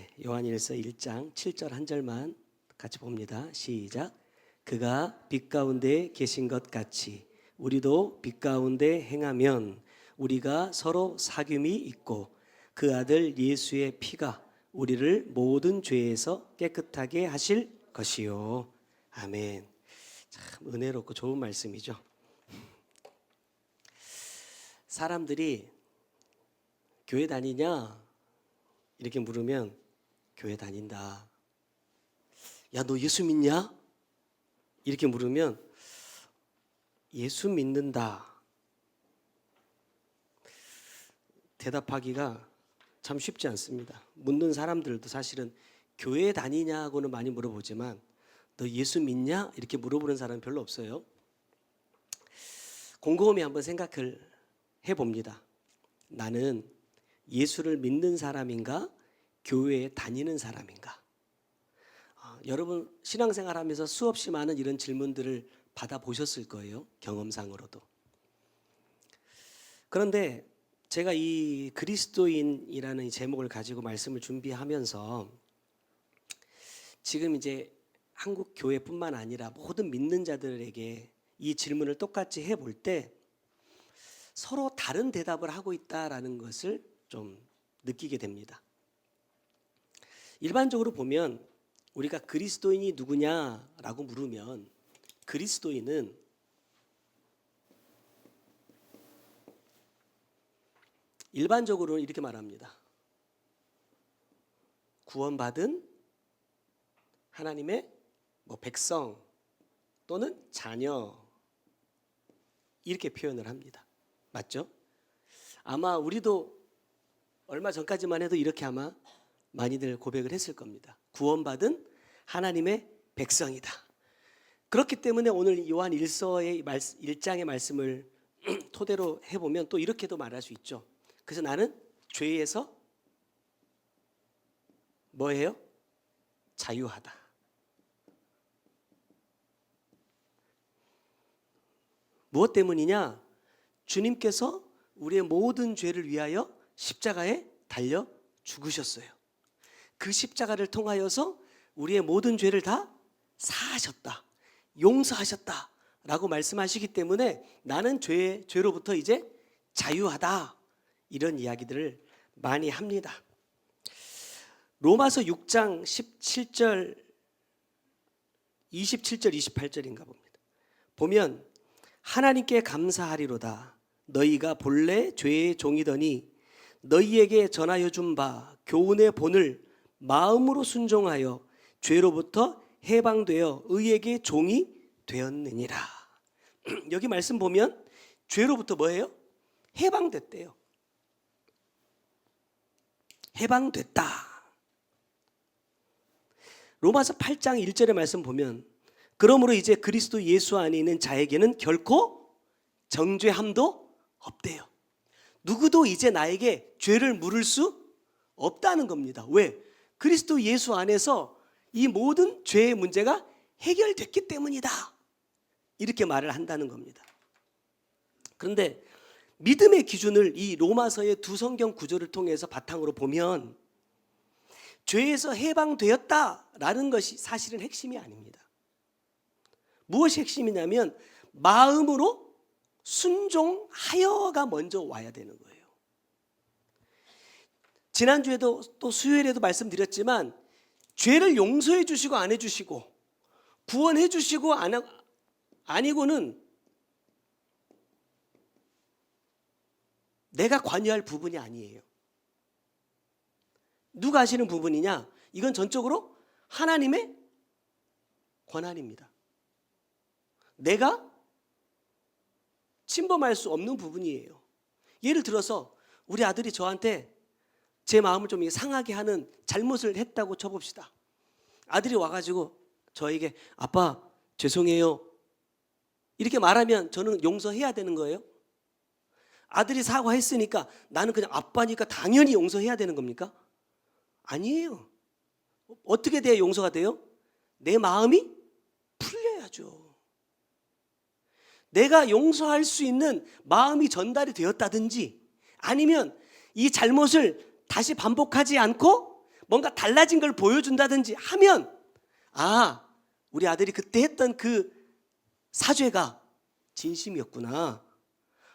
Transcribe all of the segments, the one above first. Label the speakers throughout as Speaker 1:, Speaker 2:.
Speaker 1: 네, 요한일서 1장 7절 한 절만 같이 봅니다. 시작. 그가 빛 가운데 계신 것 같이 우리도 빛 가운데 행하면 우리가 서로 사귐이 있고 그 아들 예수의 피가 우리를 모든 죄에서 깨끗하게 하실 것이요. 아멘. 참 은혜롭고 좋은 말씀이죠. 사람들이 교회 다니냐? 이렇게 물으면 교회 다닌다. 야, 너 예수 믿냐? 이렇게 물으면 예수 믿는다. 대답하기가 참 쉽지 않습니다. 묻는 사람들도 사실은 교회 다니냐고는 많이 물어보지만 너 예수 믿냐? 이렇게 물어보는 사람은 별로 없어요. 곰곰이 한번 생각을 해봅니다. 나는 예수를 믿는 사람인가? 교회에 다니는 사람인가? 여러분 신앙생활하면서 수없이 많은 이런 질문들을 받아보셨을 거예요. 경험상으로도. 그런데 제가 이 그리스도인이라는 제목을 가지고 말씀을 준비하면서 지금 이제 한국 교회뿐만 아니라 모든 믿는 자들에게 이 질문을 똑같이 해볼 때 서로 다른 대답을 하고 있다라는 것을 좀 느끼게 됩니다. 일반적으로 보면 우리가 그리스도인이 누구냐라고 물으면 그리스도인은 일반적으로는 이렇게 말합니다. 구원받은 하나님의 백성 또는 자녀 이렇게 표현을 합니다. 맞죠? 아마 우리도 얼마 전까지만 해도 이렇게 아마 많이들 고백을 했을 겁니다. 구원받은 하나님의 백성이다. 그렇기 때문에 오늘 요한 1장의 말씀을 토대로 해보면 또 이렇게도 말할 수 있죠. 그래서 나는 죄에서 뭐예요? 자유하다. 무엇 때문이냐? 주님께서 우리의 모든 죄를 위하여 십자가에 달려 죽으셨어요. 그 십자가를 통하여서 우리의 모든 죄를 다 사하셨다. 용서하셨다. 라고 말씀하시기 때문에 나는 죄로부터 이제 자유하다. 이런 이야기들을 많이 합니다. 로마서 6장 17절 27절 28절인가 봅니다. 보면 하나님께 감사하리로다. 너희가 본래 죄의 종이더니 너희에게 전하여 준 바 교훈의 본을 마음으로 순종하여 죄로부터 해방되어 의에게 종이 되었느니라. 여기 말씀 보면 죄로부터 뭐예요? 해방됐대요. 해방됐다. 로마서 8장 1절의 말씀 보면 그러므로 이제 그리스도 예수 안에 있는 자에게는 결코 정죄함도 없대요. 누구도 이제 나에게 죄를 물을 수 없다는 겁니다. 왜? 그리스도 예수 안에서 이 모든 죄의 문제가 해결됐기 때문이다. 이렇게 말을 한다는 겁니다. 그런데 믿음의 기준을 이 로마서의 두 성경 구절을 통해서 바탕으로 보면 죄에서 해방되었다라는 것이 사실은 핵심이 아닙니다. 무엇이 핵심이냐면 마음으로 순종하여가 먼저 와야 되는 거예요. 지난주에도 또 수요일에도 말씀드렸지만 죄를 용서해 주시고 안 해주시고 구원해 주시고 아니고는 내가 관여할 부분이 아니에요. 누가 하시는 부분이냐? 이건 전적으로 하나님의 권한입니다. 내가 침범할 수 없는 부분이에요. 예를 들어서 우리 아들이 저한테 제 마음을 좀 상하게 하는 잘못을 했다고 쳐봅시다. 아들이 와가지고 저에게 아빠 죄송해요 이렇게 말하면 저는 용서해야 되는 거예요? 아들이 사과했으니까 나는 그냥 아빠니까 당연히 용서해야 되는 겁니까? 아니에요. 어떻게 돼야 용서가 돼요? 내 마음이 풀려야죠. 내가 용서할 수 있는 마음이 전달이 되었다든지 아니면 이 잘못을 다시 반복하지 않고 뭔가 달라진 걸 보여준다든지 하면 우리 아들이 그때 했던 그 사죄가 진심이었구나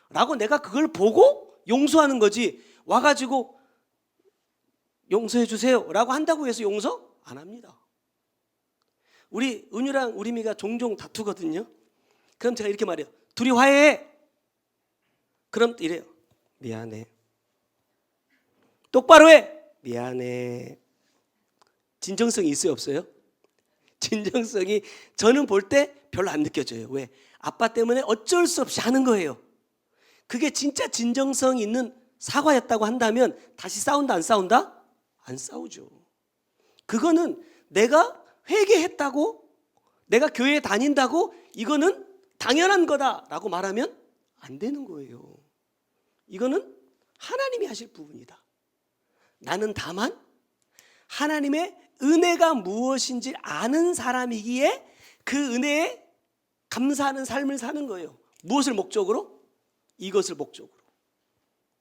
Speaker 1: 라고 내가 그걸 보고 용서하는 거지, 와가지고 용서해 주세요 라고 한다고 해서 용서 안 합니다. 우리 은유랑 우리미가 종종 다투거든요. 그럼 제가 이렇게 말해요. 둘이 화해해. 그럼 이래요. 미안해. 똑바로 해. 미안해. 진정성이 있어요, 없어요? 진정성이 저는 볼 때 별로 안 느껴져요. 왜? 아빠 때문에 어쩔 수 없이 하는 거예요. 그게 진짜 진정성 있는 사과였다고 한다면 다시 싸운다 안 싸운다? 안 싸우죠. 그거는 내가 회개했다고, 내가 교회에 다닌다고 이거는 당연한 거다라고 말하면 안 되는 거예요. 이거는 하나님이 하실 부분이다. 나는 다만 하나님의 은혜가 무엇인지 아는 사람이기에 그 은혜에 감사하는 삶을 사는 거예요. 무엇을 목적으로? 이것을 목적으로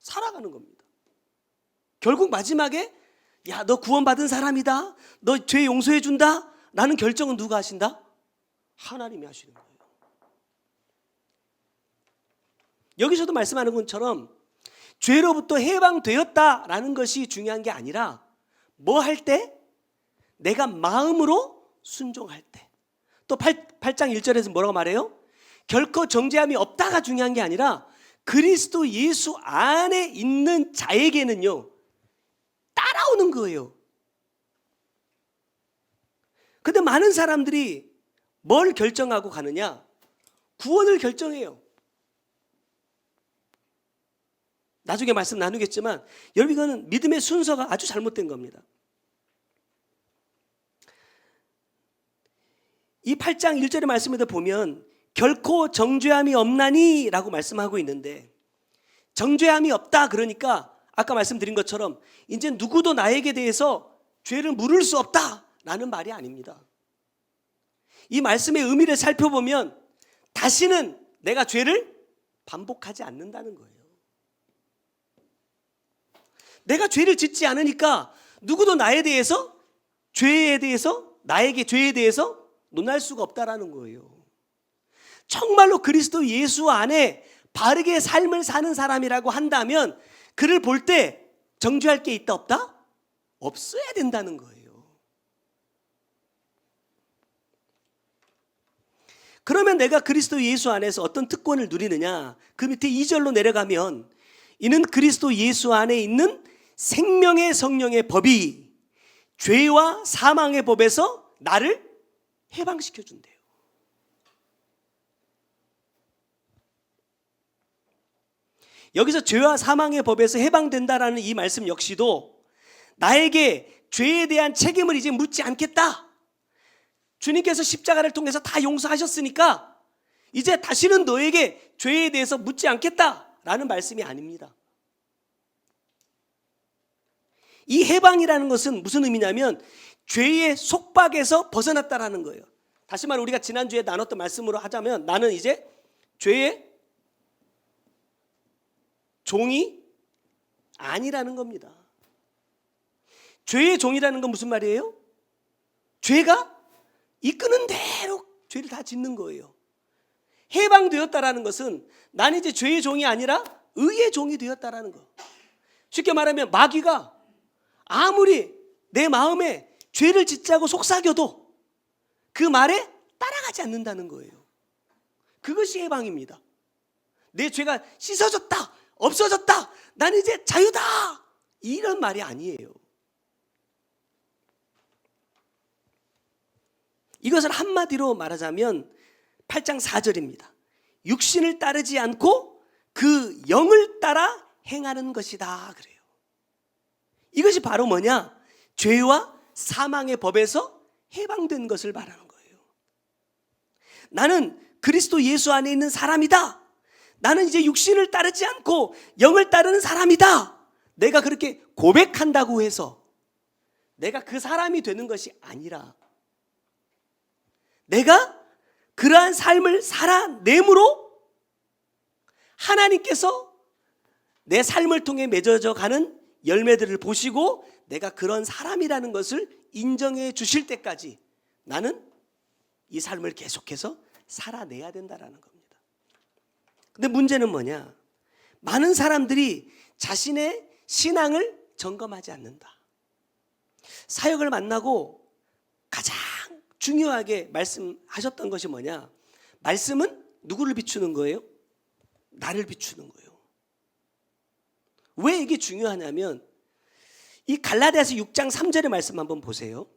Speaker 1: 살아가는 겁니다. 결국 마지막에 야, 너 구원받은 사람이다, 너 죄 용서해 준다 라는 결정은 누가 하신다? 하나님이 하시는 거예요. 여기서도 말씀하는 것처럼 죄로부터 해방되었다라는 것이 중요한 게 아니라 뭐 할 때? 내가 마음으로 순종할 때. 또 8장 1절에서 뭐라고 말해요? 결코 정죄함이 없다가 중요한 게 아니라 그리스도 예수 안에 있는 자에게는요 따라오는 거예요. 근데 많은 사람들이 뭘 결정하고 가느냐? 구원을 결정해요. 나중에 말씀 나누겠지만 여러분, 이거는 믿음의 순서가 아주 잘못된 겁니다. 이 8장 1절의 말씀에도 보면 결코 정죄함이 없나니 라고 말씀하고 있는데, 정죄함이 없다 그러니까 아까 말씀드린 것처럼 이제 누구도 나에게 대해서 죄를 물을 수 없다라는 말이 아닙니다. 이 말씀의 의미를 살펴보면 다시는 내가 죄를 반복하지 않는다는 거예요. 내가 죄를 짓지 않으니까 누구도 나에 대해서 나에게 죄에 대해서 논할 수가 없다라는 거예요. 정말로 그리스도 예수 안에 바르게 삶을 사는 사람이라고 한다면 그를 볼 때 정죄할 게 있다 없다? 없어야 된다는 거예요. 그러면 내가 그리스도 예수 안에서 어떤 특권을 누리느냐? 그 밑에 2절로 내려가면 이는 그리스도 예수 안에 있는 생명의 성령의 법이 죄와 사망의 법에서 나를 해방시켜 준대요. 여기서 죄와 사망의 법에서 해방된다라는 이 말씀 역시도 나에게 죄에 대한 책임을 이제 묻지 않겠다. 주님께서 십자가를 통해서 다 용서하셨으니까 이제 다시는 너에게 죄에 대해서 묻지 않겠다라는 말씀이 아닙니다. 이 해방이라는 것은 무슨 의미냐면 죄의 속박에서 벗어났다라는 거예요. 다시 말해 우리가 지난주에 나눴던 말씀으로 하자면 나는 이제 죄의 종이 아니라는 겁니다. 죄의 종이라는 건 무슨 말이에요? 죄가 이끄는 대로 죄를 다 짓는 거예요. 해방되었다라는 것은 나는 이제 죄의 종이 아니라 의의 종이 되었다라는 거. 쉽게 말하면 마귀가 아무리 내 마음에 죄를 짓자고 속삭여도 그 말에 따라가지 않는다는 거예요. 그것이 해방입니다. 내 죄가 씻어졌다, 없어졌다, 나는 이제 자유다, 이런 말이 아니에요. 이것을 한마디로 말하자면 8장 4절입니다. 육신을 따르지 않고 그 영을 따라 행하는 것이다 그래요. 이것이 바로 뭐냐? 죄와 사망의 법에서 해방된 것을 말하는 거예요. 나는 그리스도 예수 안에 있는 사람이다. 나는 이제 육신을 따르지 않고 영을 따르는 사람이다. 내가 그렇게 고백한다고 해서 내가 그 사람이 되는 것이 아니라 내가 그러한 삶을 살아내므로 하나님께서 내 삶을 통해 맺어져 가는 열매들을 보시고 내가 그런 사람이라는 것을 인정해 주실 때까지 나는 이 삶을 계속해서 살아내야 된다라는 겁니다. 근데 문제는 뭐냐? 많은 사람들이 자신의 신앙을 점검하지 않는다. 사역을 만나고 가장 중요하게 말씀하셨던 것이 뭐냐? 말씀은 누구를 비추는 거예요? 나를 비추는 거예요. 왜 이게 중요하냐면 이 갈라디아서 6장 3절의 말씀 한번 보세요.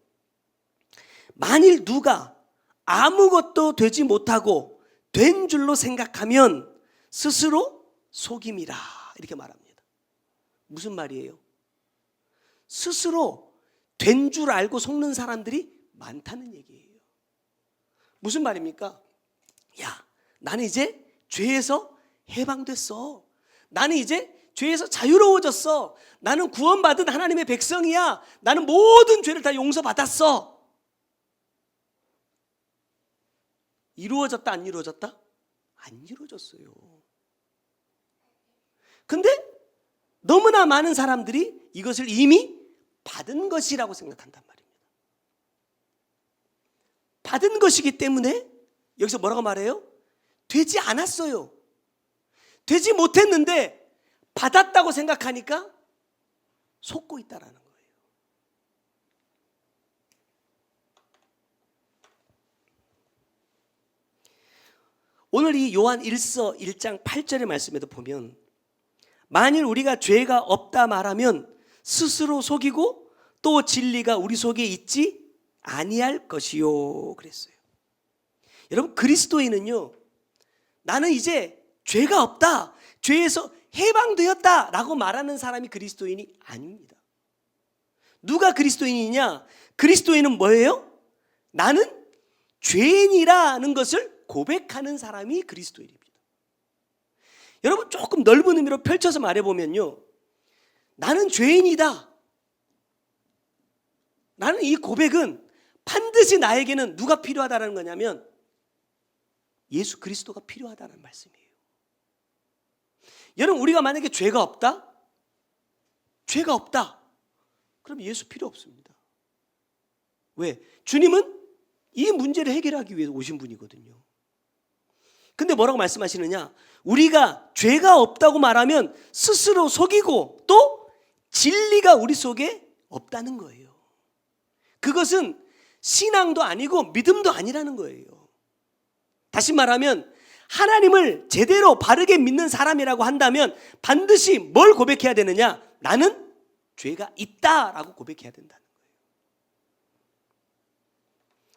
Speaker 1: 만일 누가 아무것도 되지 못하고 된 줄로 생각하면 스스로 속임이라 이렇게 말합니다. 무슨 말이에요? 스스로 된 줄 알고 속는 사람들이 많다는 얘기예요. 무슨 말입니까? 야, 나는 이제 죄에서 해방됐어. 나는 이제 죄에서 자유로워졌어. 나는 구원받은 하나님의 백성이야. 나는 모든 죄를 다 용서받았어. 이루어졌다 안 이루어졌다? 안 이루어졌어요. 근데 너무나 많은 사람들이 이것을 이미 받은 것이라고 생각한단 말입니다. 받은 것이기 때문에 여기서 뭐라고 말해요? 되지 않았어요. 되지 못했는데 받았다고 생각하니까 속고 있다라는 거예요. 오늘 이 요한 1서 1장 8절의 말씀에도 보면 만일 우리가 죄가 없다 말하면 스스로 속이고 또 진리가 우리 속에 있지 아니할 것이요 그랬어요. 여러분 그리스도인은요 나는 이제 죄가 없다, 죄에서 해방되었다 라고 말하는 사람이 그리스도인이 아닙니다. 누가 그리스도인이냐? 그리스도인은 뭐예요? 나는 죄인이라는 것을 고백하는 사람이 그리스도인입니다. 여러분 조금 넓은 의미로 펼쳐서 말해보면요 나는 죄인이다. 나는 이 고백은 반드시 나에게는 누가 필요하다는 거냐면 예수 그리스도가 필요하다는 말씀이에요. 여러분 우리가 만약에 죄가 없다? 죄가 없다. 그럼 예수 필요 없습니다. 왜? 주님은 이 문제를 해결하기 위해서 오신 분이거든요. 근데 뭐라고 말씀하시느냐? 우리가 죄가 없다고 말하면 스스로 속이고 또 진리가 우리 속에 없다는 거예요. 그것은 신앙도 아니고 믿음도 아니라는 거예요. 다시 말하면 하나님을 제대로 바르게 믿는 사람이라고 한다면 반드시 뭘 고백해야 되느냐? 나는 죄가 있다라고 고백해야 된다는 거예요.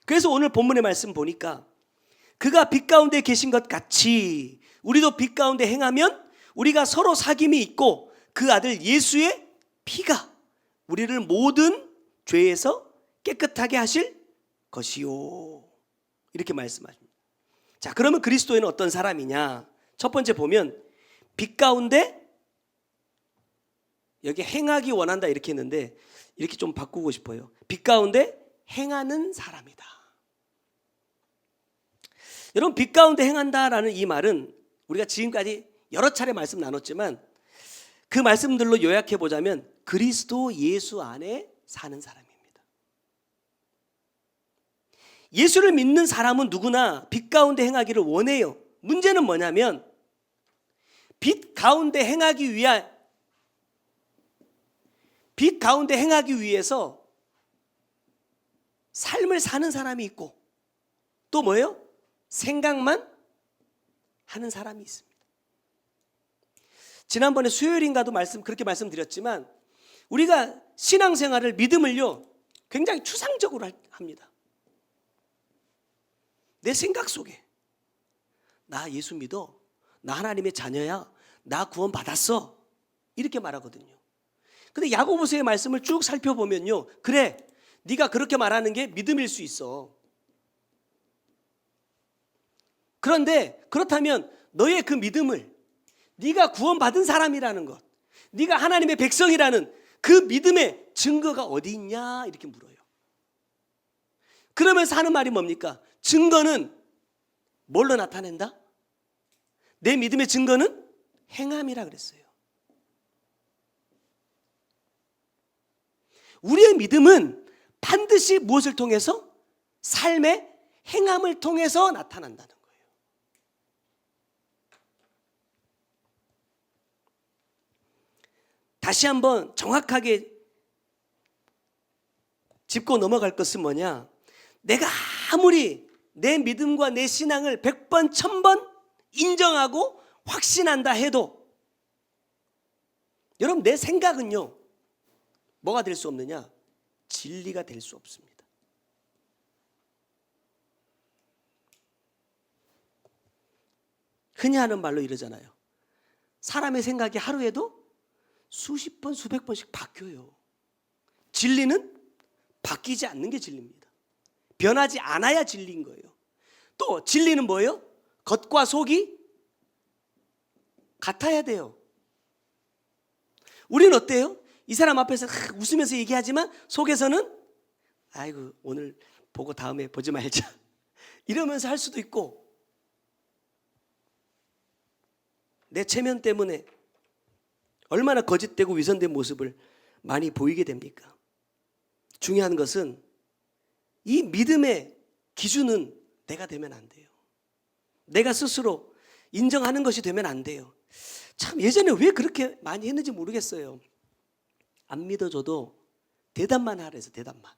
Speaker 1: 그래서 오늘 본문의 말씀 보니까 그가 빛 가운데 계신 것 같이 우리도 빛 가운데 행하면 우리가 서로 사귐이 있고 그 아들 예수의 피가 우리를 모든 죄에서 깨끗하게 하실 것이요 이렇게 말씀하십니다. 자, 그러면 그리스도인은 어떤 사람이냐? 첫 번째 보면 빛 가운데 여기 행하기 원한다 이렇게 했는데 이렇게 좀 바꾸고 싶어요. 빛 가운데 행하는 사람이다. 여러분 빛 가운데 행한다라는 이 말은 우리가 지금까지 여러 차례 말씀 나눴지만 그 말씀들로 요약해 보자면 그리스도 예수 안에 사는 사람입니다. 예수를 믿는 사람은 누구나 빛 가운데 행하기를 원해요. 문제는 뭐냐면 빛 가운데 행하기 위해서 삶을 사는 사람이 있고 또 뭐예요? 생각만 하는 사람이 있습니다. 지난번에 수요일인가도 그렇게 말씀드렸지만 우리가 신앙생활을 믿음을요 굉장히 추상적으로 합니다. 내 생각 속에 나 예수 믿어, 나 하나님의 자녀야, 나 구원 받았어 이렇게 말하거든요. 근데 야고보서의 말씀을 쭉 살펴보면요 그래 네가 그렇게 말하는 게 믿음일 수 있어. 그런데 그렇다면 너의 그 믿음을 네가 구원받은 사람이라는 것, 네가 하나님의 백성이라는 그 믿음의 증거가 어디 있냐 이렇게 물어요. 그러면서 하는 말이 뭡니까? 증거는 뭘로 나타낸다? 내 믿음의 증거는 행함이라 그랬어요. 우리의 믿음은 반드시 무엇을 통해서? 삶의 행함을 통해서 나타난다는 거예요. 다시 한번 정확하게 짚고 넘어갈 것은 뭐냐? 내가 아무리 내 믿음과 내 신앙을 100번, 1000번 인정하고 확신한다 해도 여러분 내 생각은요 뭐가 될 수 없느냐? 진리가 될 수 없습니다. 흔히 하는 말로 이러잖아요. 사람의 생각이 하루에도 수십 번, 수백 번씩 바뀌어요. 진리는 바뀌지 않는 게 진리입니다. 변하지 않아야 진리인 거예요. 또 진리는 뭐예요? 겉과 속이 같아야 돼요. 우리는 어때요? 이 사람 앞에서 웃으면서 얘기하지만 속에서는 아이고 오늘 보고 다음에 보지 말자 이러면서 할 수도 있고, 내 체면 때문에 얼마나 거짓되고 위선된 모습을 많이 보이게 됩니까? 중요한 것은 이 믿음의 기준은 내가 되면 안 돼요. 내가 스스로 인정하는 것이 되면 안 돼요. 참 예전에 왜 그렇게 많이 했는지 모르겠어요. 안 믿어줘도 대답만 하래서 대답만.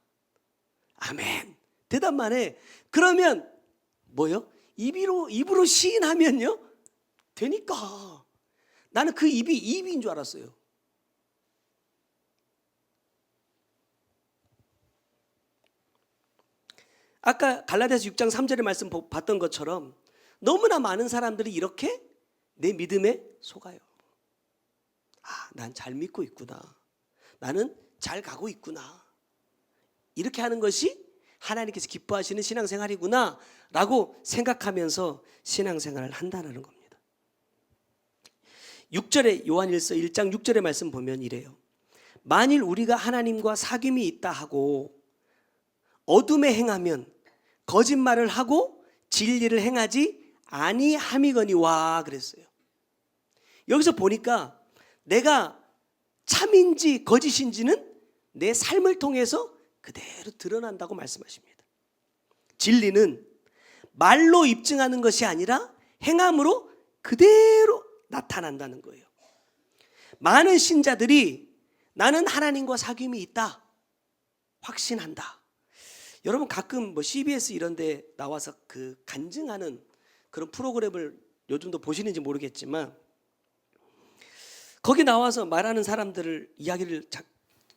Speaker 1: 아멘. 대답만 해. 그러면 뭐요? 입으로 시인하면요 되니까. 나는 그 입인 줄 알았어요. 아까 갈라디아서 6장 3절의 말씀 봤던 것처럼 너무나 많은 사람들이 이렇게 내 믿음에 속아요. 아, 난 잘 믿고 있구나. 나는 잘 가고 있구나. 이렇게 하는 것이 하나님께서 기뻐하시는 신앙생활이구나 라고 생각하면서 신앙생활을 한다는 겁니다. 6절에 요한일서 1장 6절의 말씀 보면 이래요. 만일 우리가 하나님과 사귐이 있다 하고 어둠에 행하면 거짓말을 하고 진리를 행하지 아니함이거니와 그랬어요. 여기서 보니까 내가 참인지 거짓인지는 내 삶을 통해서 그대로 드러난다고 말씀하십니다. 진리는 말로 입증하는 것이 아니라 행함으로 그대로 나타난다는 거예요. 많은 신자들이 나는 하나님과 사귐이 있다 확신한다. 여러분 가끔 뭐 CBS 이런 데 나와서 그 간증하는 그런 프로그램을 요즘도 보시는지 모르겠지만 거기 나와서 말하는 사람들을 이야기를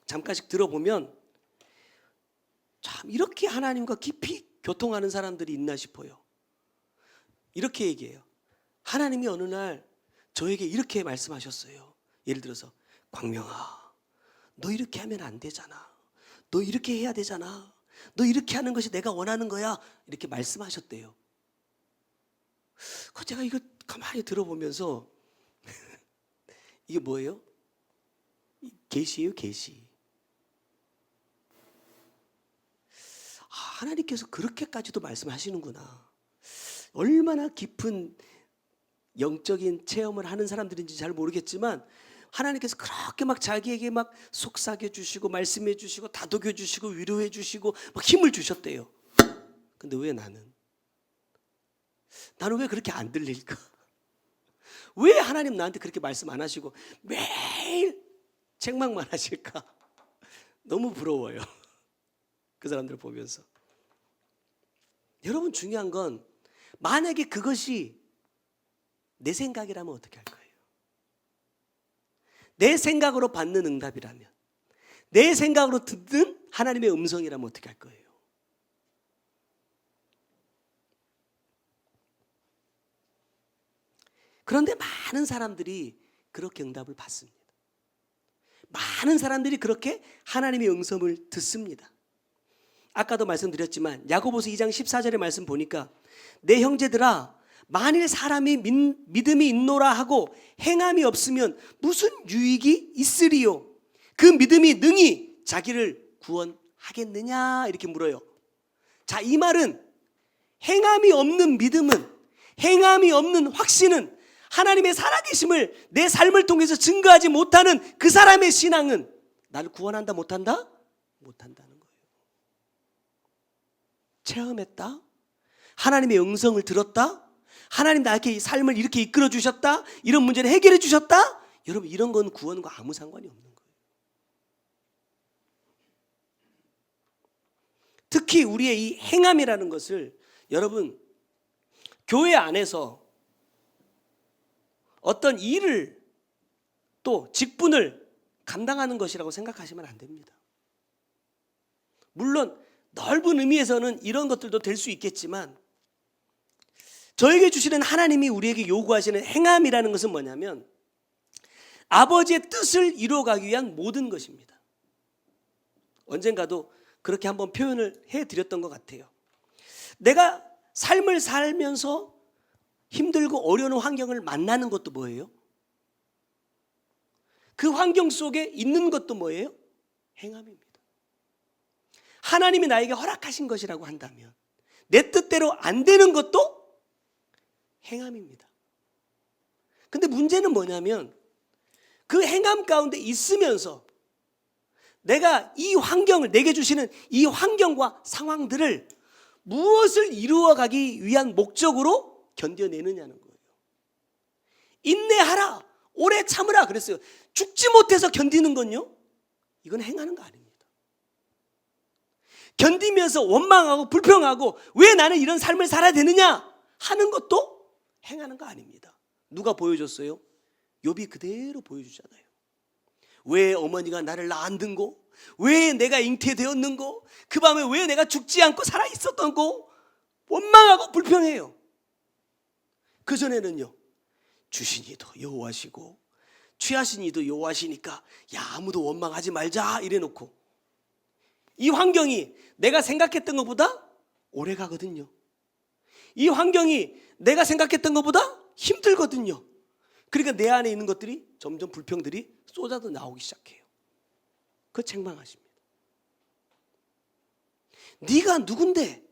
Speaker 1: 잠깐씩 들어보면 참 이렇게 하나님과 깊이 교통하는 사람들이 있나 싶어요. 이렇게 얘기해요. 하나님이 어느 날 저에게 이렇게 말씀하셨어요. 예를 들어서 광명아, 너 이렇게 하면 안 되잖아. 너 이렇게 해야 되잖아. 너 이렇게 하는 것이 내가 원하는 거야. 이렇게 말씀하셨대요. 제가 이거 가만히 들어보면서 이게 뭐예요? 계시예요, 계시. 하나님께서 그렇게까지도 말씀하시는구나. 얼마나 깊은 영적인 체험을 하는 사람들인지 잘 모르겠지만 하나님께서 그렇게 막 자기에게 막 속삭여 주시고 말씀해 주시고 다독여 주시고 위로해 주시고 막 힘을 주셨대요. 근데 왜 나는 왜 그렇게 안 들릴까? 왜 하나님 나한테 그렇게 말씀 안 하시고 매일 책망만 하실까? 너무 부러워요. 그 사람들을 보면서. 여러분 중요한 건 만약에 그것이 내 생각이라면 어떻게 할 거예요? 내 생각으로 받는 응답이라면, 내 생각으로 듣는 하나님의 음성이라면 어떻게 할 거예요? 그런데 많은 사람들이 그렇게 응답을 받습니다. 많은 사람들이 그렇게 하나님의 음성을 듣습니다. 아까도 말씀드렸지만 야고보서 2장 14절의 말씀 보니까 내 형제들아 만일 사람이 믿음이 있노라 하고 행함이 없으면 무슨 유익이 있으리요? 그 믿음이 능히 자기를 구원하겠느냐? 이렇게 물어요. 자, 이 말은 행함이 없는 믿음은, 행함이 없는 확신은, 하나님의 살아계심을 내 삶을 통해서 증거하지 못하는 그 사람의 신앙은 나를 구원한다 못한다? 못한다는 거예요. 체험했다? 하나님의 음성을 들었다? 하나님 나에게 삶을 이렇게 이끌어 주셨다? 이런 문제를 해결해 주셨다? 여러분, 이런 건 구원과 아무 상관이 없는 거예요. 특히 우리의 이 행함이라는 것을 여러분, 교회 안에서 어떤 일을 또 직분을 감당하는 것이라고 생각하시면 안 됩니다. 물론 넓은 의미에서는 이런 것들도 될 수 있겠지만, 저에게 주시는 하나님이 우리에게 요구하시는 행함이라는 것은 뭐냐면 아버지의 뜻을 이루어가기 위한 모든 것입니다. 언젠가도 그렇게 한번 표현을 해드렸던 것 같아요. 내가 삶을 살면서 힘들고 어려운 환경을 만나는 것도 뭐예요? 그 환경 속에 있는 것도 뭐예요? 행함입니다. 하나님이 나에게 허락하신 것이라고 한다면 내 뜻대로 안 되는 것도 행함입니다. 근데 문제는 뭐냐면 그 행함 가운데 있으면서 내가 이 환경을, 내게 주시는 이 환경과 상황들을 무엇을 이루어가기 위한 목적으로 견뎌내느냐는 거예요. 인내하라, 오래 참으라 그랬어요. 죽지 못해서 견디는 건요, 이건 행하는 거 아닙니다. 견디면서 원망하고 불평하고 왜 나는 이런 삶을 살아야 되느냐 하는 것도 행하는 거 아닙니다. 누가 보여줬어요? 욥이 그대로 보여주잖아요. 왜 어머니가 나를 낳았는고, 왜 내가 잉태되었는고, 그 밤에 왜 내가 죽지 않고 살아있었던고, 원망하고 불평해요. 그전에는요, 주신 이도 여호와시고 취하신 이도 여호와시니까 야, 아무도 원망하지 말자 이래놓고, 이 환경이 내가 생각했던 것보다 오래 가거든요. 이 환경이 내가 생각했던 것보다 힘들거든요. 그러니까 내 안에 있는 것들이 점점 불평들이 쏟아져 나오기 시작해요. 그 책망하십니다. 네가 누군데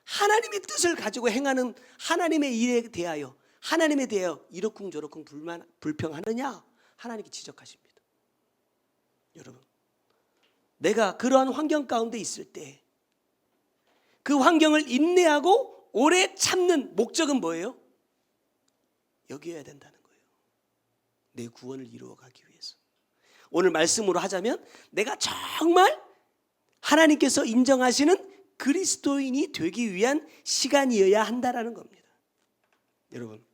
Speaker 1: 하나님의 뜻을 가지고 행하는 하나님의 일에 대하여, 하나님에 대하여 이러쿵저러쿵 불평하느냐? 하나님께 지적하십니다. 여러분, 내가 그러한 환경 가운데 있을 때 그 환경을 인내하고 오래 참는 목적은 뭐예요? 여기여야 된다는 거예요. 내 구원을 이루어가기 위해서. 오늘 말씀으로 하자면 내가 정말 하나님께서 인정하시는 그리스도인이 되기 위한 시간이어야 한다라는 겁니다. 여러분,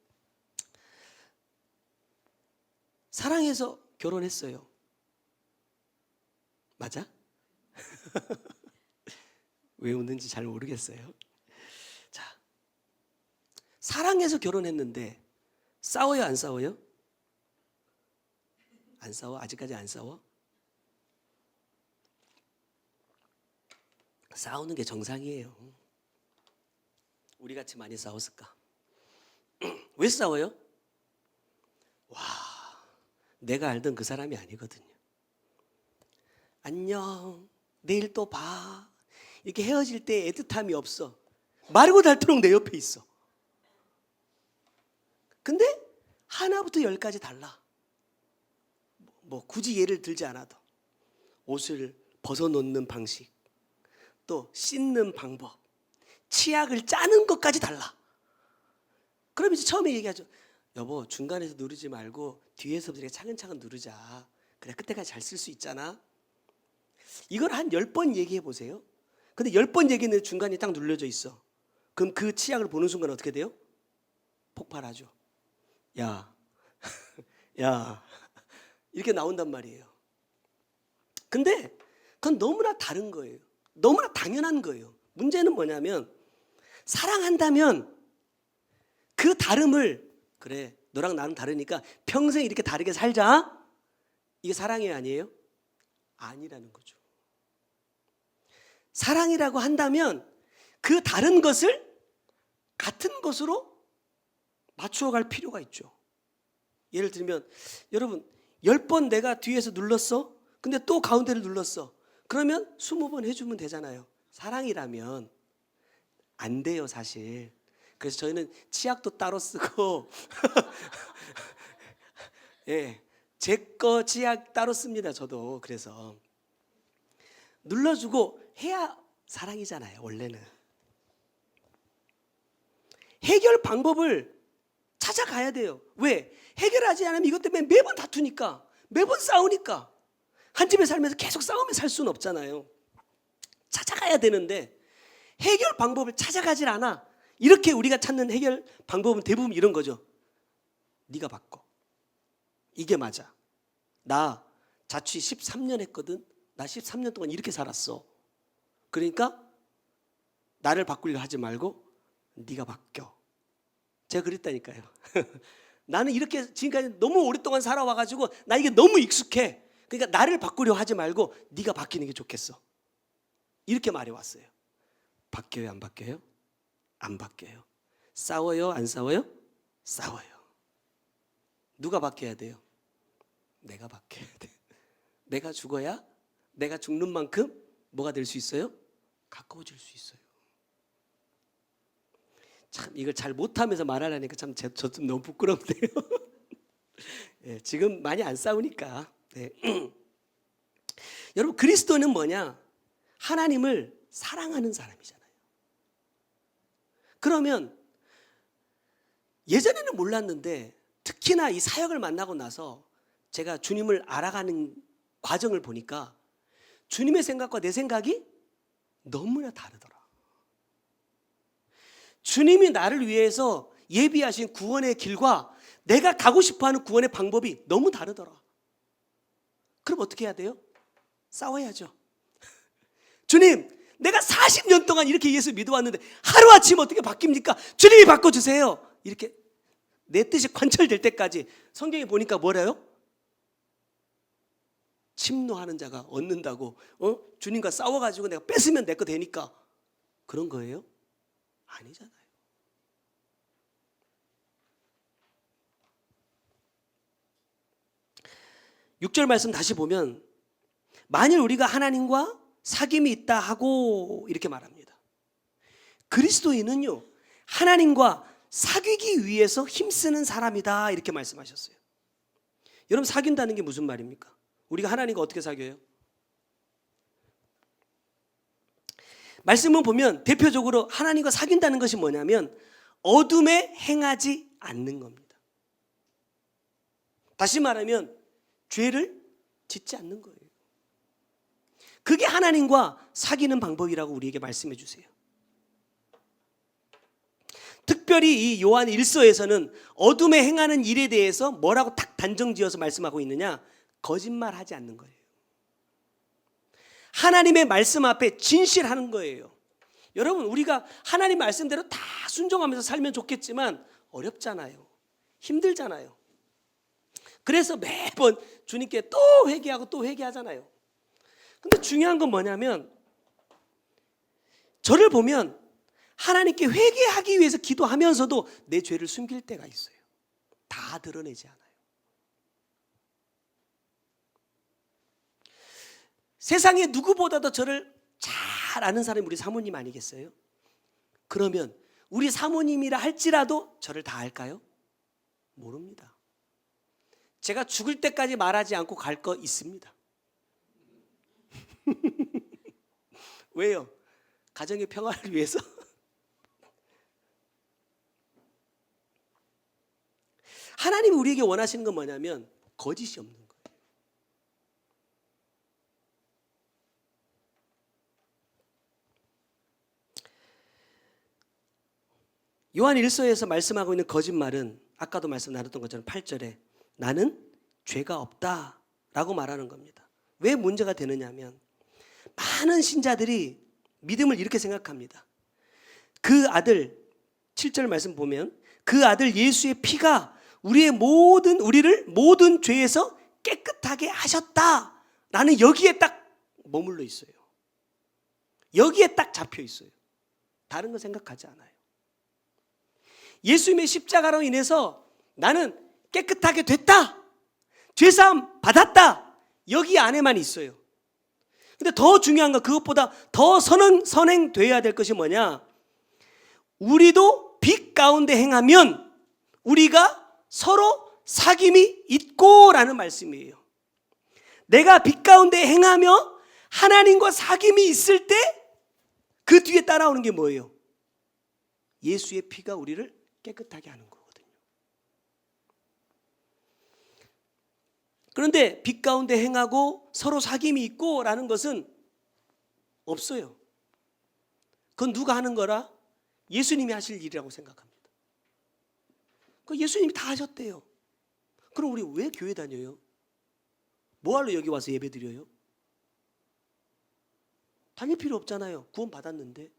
Speaker 1: 사랑해서 결혼했어요. 맞아? 왜 웃는지 잘 모르겠어요. 자, 사랑해서 결혼했는데 싸워요, 안 싸워요? 안 싸워? 아직까지 안 싸워? 싸우는 게 정상이에요. 우리같이 많이 싸웠을까? 왜 싸워요? 와, 내가 알던 그 사람이 아니거든요. 안녕, 내일 또 봐. 이렇게 헤어질 때 애틋함이 없어. 마르고 닳도록 내 옆에 있어. 근데 하나부터 열까지 달라. 뭐 굳이 예를 들지 않아도 옷을 벗어놓는 방식, 또 씻는 방법, 치약을 짜는 것까지 달라. 그럼 이제 처음에 얘기하죠. 여보, 중간에서 누르지 말고 뒤에서부터 이렇게 차근차근 누르자. 그래, 그때까지 잘 쓸 수 있잖아. 이걸 한 10번 얘기해 보세요. 근데 10번 얘기했는데 중간에 딱 눌려져 있어. 그럼 그 치약을 보는 순간 어떻게 돼요? 폭발하죠. 야, 야, 이렇게 나온단 말이에요. 근데 그건 너무나 다른 거예요. 너무나 당연한 거예요. 문제는 뭐냐면 사랑한다면 그 다름을, 그래, 너랑 나는 다르니까 평생 이렇게 다르게 살자. 이게 사랑이 아니에요? 아니라는 거죠. 사랑이라고 한다면 그 다른 것을 같은 것으로 맞추어 갈 필요가 있죠. 예를 들면 여러분, 10번 내가 뒤에서 눌렀어. 근데 또 가운데를 눌렀어. 그러면 20번 해주면 되잖아요. 사랑이라면 안 돼요, 사실. 그래서 저희는 치약도 따로 쓰고 예, 제 거 치약 따로 씁니다. 저도. 그래서 눌러주고 해야 사랑이잖아요, 원래는. 해결 방법을 찾아가야 돼요. 왜? 해결하지 않으면 이것 때문에 매번 다투니까, 매번 싸우니까. 한 집에 살면서 계속 싸우며 살 수는 없잖아요. 찾아가야 되는데 해결 방법을 찾아가질 않아. 이렇게 우리가 찾는 해결 방법은 대부분 이런 거죠. 네가 바꿔. 이게 맞아. 나 자취 13년 했거든. 나 13년 동안 이렇게 살았어. 그러니까 나를 바꾸려 하지 말고 네가 바뀌어. 제가 그랬다니까요. 나는 이렇게 지금까지 너무 오랫동안 살아와가지고 나 이게 너무 익숙해. 그러니까 나를 바꾸려 하지 말고 네가 바뀌는 게 좋겠어. 이렇게 말해왔어요. 바뀌어요, 안 바뀌어요? 안 바뀌어요. 싸워요, 안 싸워요? 싸워요. 누가 바뀌어야 돼요? 내가 바뀌어야 돼. 내가 죽어야 내가 죽는 만큼 뭐가 될 수 있어요? 가까워질 수 있어요. 참 이걸 잘 못하면서 말하려니까 참 저 좀 너무 부끄럽네요. 네, 지금 많이 안 싸우니까. 네. 여러분, 그리스도는 뭐냐? 하나님을 사랑하는 사람이잖아요. 그러면 예전에는 몰랐는데 특히나 이 사역을 만나고 나서 제가 주님을 알아가는 과정을 보니까 주님의 생각과 내 생각이 너무나 다르더라. 주님이 나를 위해서 예비하신 구원의 길과 내가 가고 싶어하는 구원의 방법이 너무 다르더라. 그럼 어떻게 해야 돼요? 싸워야죠. 주님, 내가 40년 동안 이렇게 예수 믿어왔는데 하루아침 어떻게 바뀝니까? 주님이 바꿔주세요. 이렇게 내 뜻이 관철될 때까지. 성경에 보니까 뭐래요? 침노하는 자가 얻는다고. 주님과 싸워가지고 내가 뺏으면 내 거 되니까 그런 거예요? 아니잖아요. 육 절 말씀 다시 보면 만일 우리가 하나님과 사귐이 있다 하고 이렇게 말합니다. 그리스도인은요, 하나님과 사귀기 위해서 힘쓰는 사람이다 이렇게 말씀하셨어요. 여러분, 사귄다는 게 무슨 말입니까? 우리가 하나님과 어떻게 사귀어요? 말씀을 보면 대표적으로 하나님과 사귄다는 것이 뭐냐면 어둠에 행하지 않는 겁니다. 다시 말하면 죄를 짓지 않는 거예요. 그게 하나님과 사귀는 방법이라고 우리에게 말씀해 주세요. 특별히 이 요한 1서에서는 어둠에 행하는 일에 대해서 뭐라고 딱 단정지어서 말씀하고 있느냐? 거짓말하지 않는 거예요. 하나님의 말씀 앞에 진실하는 거예요. 여러분, 우리가 하나님 말씀대로 다 순종하면서 살면 좋겠지만 어렵잖아요. 힘들잖아요. 그래서 매번 주님께 또 회개하고 또 회개하잖아요. 근데 중요한 건 뭐냐면 저를 보면 하나님께 회개하기 위해서 기도하면서도 내 죄를 숨길 때가 있어요. 다 드러내지 않아요. 세상에 누구보다도 저를 잘 아는 사람이 우리 사모님 아니겠어요? 그러면 우리 사모님이라 할지라도 저를 다 알까요? 모릅니다. 제가 죽을 때까지 말하지 않고 갈 거 있습니다. 왜요? 가정의 평화를 위해서. 하나님이 우리에게 원하시는 건 뭐냐면 거짓이 없는 거예요. 요한 1서에서 말씀하고 있는 거짓말은 아까도 말씀 나눴던 것처럼 8절에 나는 죄가 없다라고 말하는 겁니다. 왜 문제가 되느냐 하면 많은 신자들이 믿음을 이렇게 생각합니다. 그 아들, 7절 말씀 보면 그 아들 예수의 피가 우리를 모든 죄에서 깨끗하게 하셨다라는 여기에 딱 머물러 있어요. 여기에 딱 잡혀 있어요. 다른 거 생각하지 않아요. 예수님의 십자가로 인해서 나는 깨끗하게 됐다. 죄사함 받았다. 여기 안에만 있어요. 근데 더 중요한 건 그것보다 더 선행되어야 될 것이 뭐냐? 우리도 빛 가운데 행하면 우리가 서로 사귐이 있고 라는 말씀이에요. 내가 빛 가운데 행하며 하나님과 사귐이 있을 때 그 뒤에 따라오는 게 뭐예요? 예수의 피가 우리를 깨끗하게 하는 거거든요. 그런데 빛 가운데 행하고 서로 사귐이 있고 라는 것은 없어요. 그건 누가 하는 거라? 예수님이 하실 일이라고 생각합니다. 그 예수님이 다 하셨대요. 그럼 우리 왜 교회 다녀요? 뭐하러 여기 와서 예배 드려요? 다닐 필요 없잖아요. 구원 받았는데.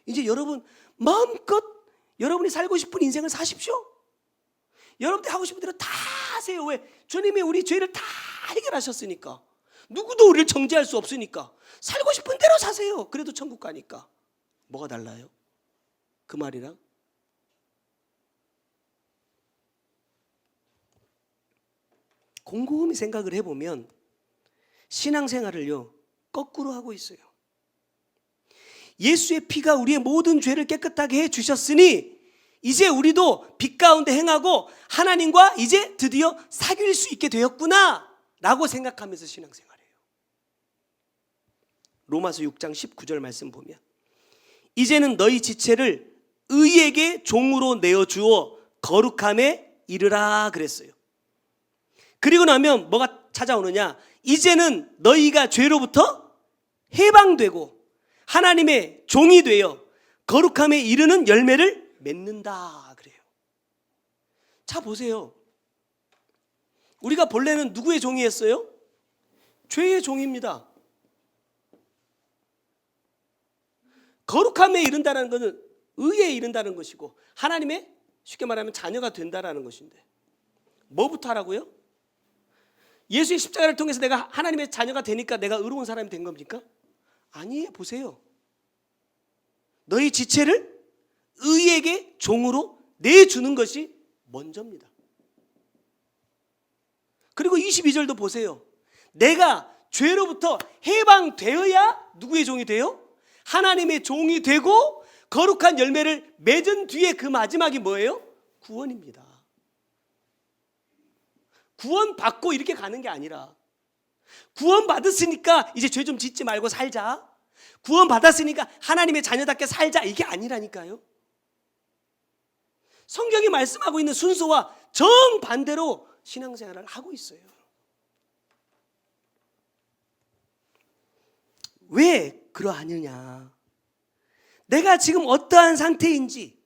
Speaker 1: 이제 여러분 마음껏 여러분이 살고 싶은 인생을 사십시오. 여러분들 하고 싶은 대로 다 하세요. 왜? 주님이 우리 죄를 다 해결하셨으니까. 누구도 우리를 정죄할 수 없으니까. 살고 싶은 대로 사세요. 그래도 천국 가니까. 뭐가 달라요? 그 말이랑? 곰곰이 생각을 해보면 신앙생활을요 거꾸로 하고 있어요. 예수의 피가 우리의 모든 죄를 깨끗하게 해주셨으니 이제 우리도 빛 가운데 행하고 하나님과 이제 드디어 사귈 수 있게 되었구나 라고 생각하면서 신앙생활해요. 로마서 6장 19절 말씀 보면 이제는 너희 지체를 의에게 종으로 내어주어 거룩함에 이르라 그랬어요. 그리고 나면 뭐가 찾아오느냐? 이제는 너희가 죄로부터 해방되고 하나님의 종이 되어 거룩함에 이르는 열매를 맺는다 그래요. 자 보세요. 우리가 본래는 누구의 종이었어요? 죄의 종입니다. 거룩함에 이른다는 것은 의에 이른다는 것이고 하나님의 쉽게 말하면 자녀가 된다라는 것인데 뭐부터 하라고요? 예수의 십자가를 통해서 내가 하나님의 자녀가 되니까 내가 의로운 사람이 된 겁니까? 아니에요. 보세요. 너희 지체를 의에게 종으로 내주는 것이 먼저입니다. 그리고 22절도 보세요. 내가 죄로부터 해방되어야 누구의 종이 돼요? 하나님의 종이 되고 거룩한 열매를 맺은 뒤에 그 마지막이 뭐예요? 구원입니다. 구원 받고 이렇게 가는 게 아니라 구원 받았으니까 이제 죄 좀 짓지 말고 살자. 구원 받았으니까 하나님의 자녀답게 살자. 이게 아니라니까요. 성경이 말씀하고 있는 순서와 정반대로 신앙생활을 하고 있어요. 왜 그러하느냐? 내가 지금 어떠한 상태인지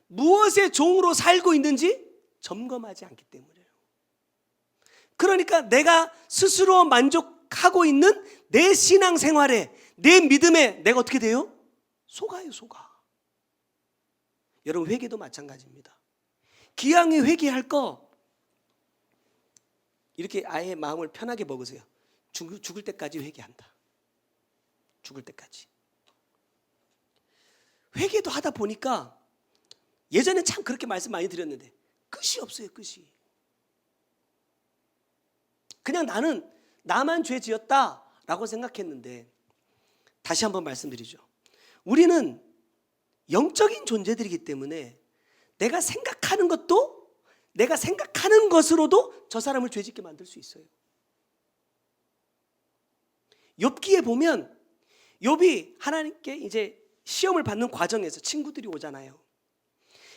Speaker 1: 무엇의 종으로 살고 있는지 점검하지 않기 때문이에요. 그러니까 내가 스스로 만족하고 있는 내 신앙생활에 내 믿음에 내가 어떻게 돼요? 속아요. 속아. 여러분 회개도 마찬가지입니다. 기왕에 회개할 거 이렇게 아예 마음을 편하게 먹으세요. 죽을 때까지 회개한다. 죽을 때까지. 회개도 하다 보니까 예전에 참 그렇게 말씀 많이 드렸는데 끝이 없어요. 끝이. 그냥 나만 죄 지었다라고 생각했는데 다시 한번 말씀드리죠. 우리는 영적인 존재들이기 때문에 내가 생각하는 것도 내가 생각하는 것으로도 저 사람을 죄짓게 만들 수 있어요. 욥기에 보면 욥이 하나님께 이제 시험을 받는 과정에서 친구들이 오잖아요.